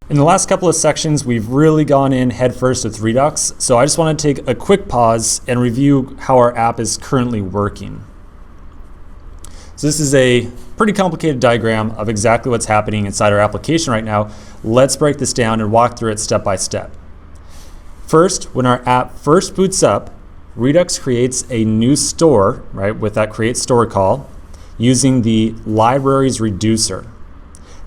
In the last couple of sections, we've really gone in headfirst with Redux, so I just want to take a quick pause and review how our app is currently working. So this is a pretty complicated diagram of exactly what's happening inside our application right now. Let's break this down and walk through it step by step. First, when our app first boots up, Redux creates a new store, right, with that create store call, using the libraries reducer.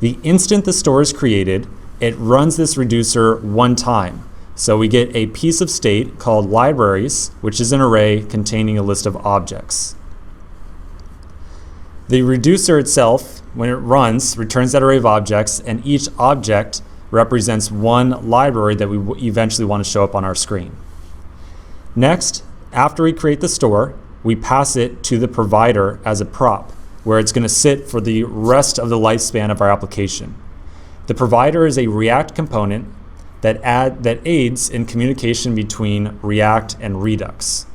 The instant the store is created, it runs this reducer one time. So we get a piece of state called libraries, which is an array containing a list of objects. The reducer itself, when it runs, returns that array of objects, and each object represents one library that we eventually want to show up on our screen. Next, after we create the store, we pass it to the provider as a prop, where it's going to sit for the rest of the lifespan of our application. The provider is a React component that aids in communication between React and Redux.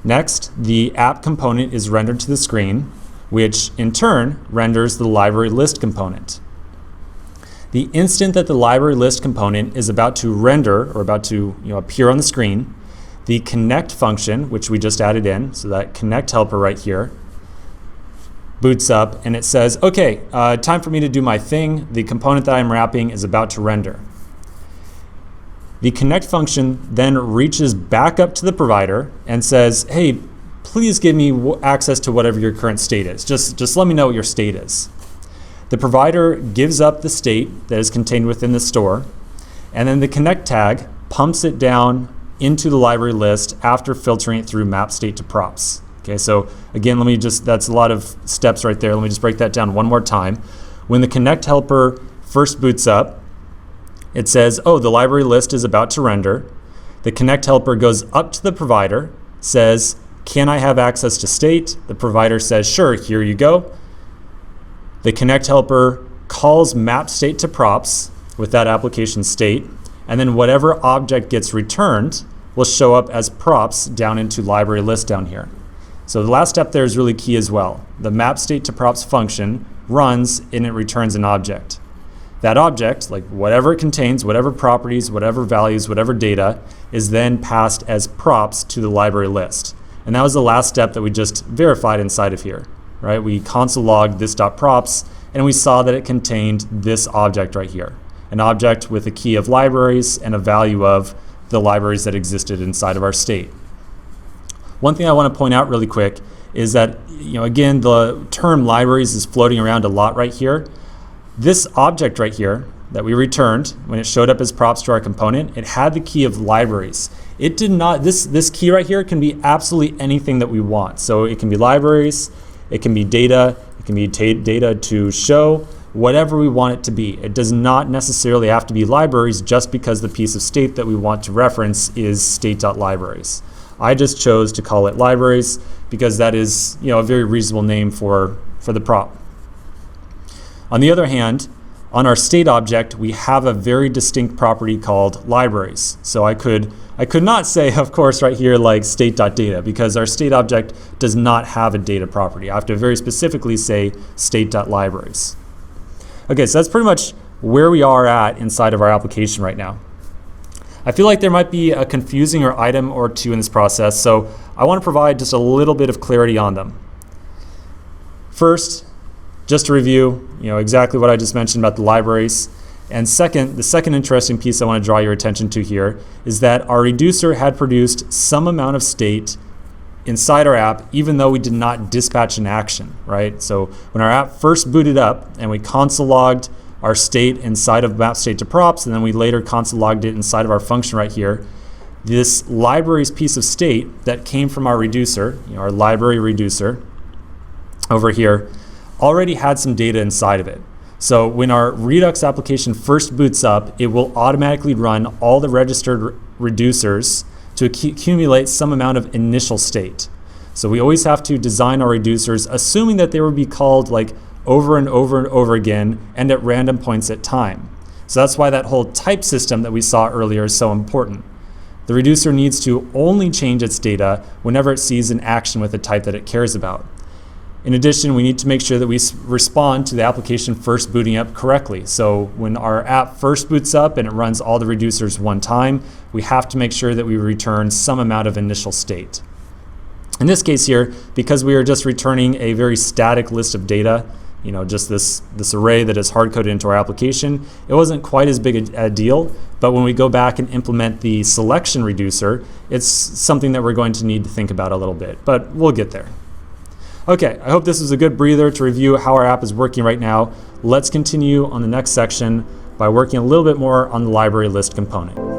Next, the app component is rendered to the screen, which in turn renders the library list component. The instant that the library list component is about to render or about to appear on the screen, the connect function, which we just added in, so that connect helper right here, boots up and it says, okay, time for me to do my thing. The component that I'm wrapping is about to render. The connect function then reaches back up to the provider and says, hey, please give me access to whatever your current state is. Just let me know what your state is. The provider gives up the state that is contained within the store, and then the connect tag pumps it down into the library list after filtering it through map state to props. Okay, so again, that's a lot of steps right there. Let me just break that down one more time. When the connect helper first boots up, it says, oh, the library list is about to render. The connect helper goes up to the provider, says, can I have access to state? The provider says, sure, here you go. The connect helper calls map state to props with that application state, and then whatever object gets returned will show up as props down into library list down here. So the last step there is really key as well. The map state to props function runs and it returns an object. That object, like whatever it contains, whatever properties, whatever values, whatever data, is then passed as props to the library list. And that was the last step that we just verified inside of here, right? We console logged this.props and we saw that it contained this object right here, an object with a key of libraries and a value of the libraries that existed inside of our state. One thing I want to point out really quick is that, again, the term libraries is floating around a lot right here. This object right here that we returned when it showed up as props to our component, it had the key of libraries. It did not, this key right here can be absolutely anything that we want. So it can be libraries, it can be data, it can be data to show, whatever we want it to be. It does not necessarily have to be libraries just because the piece of state that we want to reference is state.libraries. I just chose to call it libraries because that is a very reasonable name for the prop. On the other hand, on our state object, we have a very distinct property called libraries. So I could not say, of course, right here like state.data because our state object does not have a data property. I have to very specifically say state.libraries. Okay, so that's pretty much where we are at inside of our application right now. I feel like there might be a confusing item or two in this process, so I want to provide just a little bit of clarity on them. First, just to review, exactly what I just mentioned about the libraries. And second, the second interesting piece I want to draw your attention to here is that our reducer had produced some amount of state inside our app, even though we did not dispatch an action, right? So when our app first booted up and we console logged our state inside of map state to props, and then we later console logged it inside of our function right here, this libraries piece of state that came from our reducer, our library reducer over here, already had some data inside of it. So when our Redux application first boots up, it will automatically run all the registered reducers to accumulate some amount of initial state. So we always have to design our reducers assuming that they will be called like over and over and over again and at random points at time. So that's why that whole type system that we saw earlier is so important. The reducer needs to only change its data whenever it sees an action with a type that it cares about. In addition, we need to make sure that we respond to the application first booting up correctly. So when our app first boots up and it runs all the reducers one time, we have to make sure that we return some amount of initial state. In this case here, because we are just returning a very static list of data, just this array that is hard-coded into our application, it wasn't quite as big a deal, but when we go back and implement the selection reducer, it's something that we're going to need to think about a little bit, but we'll get there. Okay, I hope this was a good breather to review how our app is working right now. Let's continue on the next section by working a little bit more on the library list component.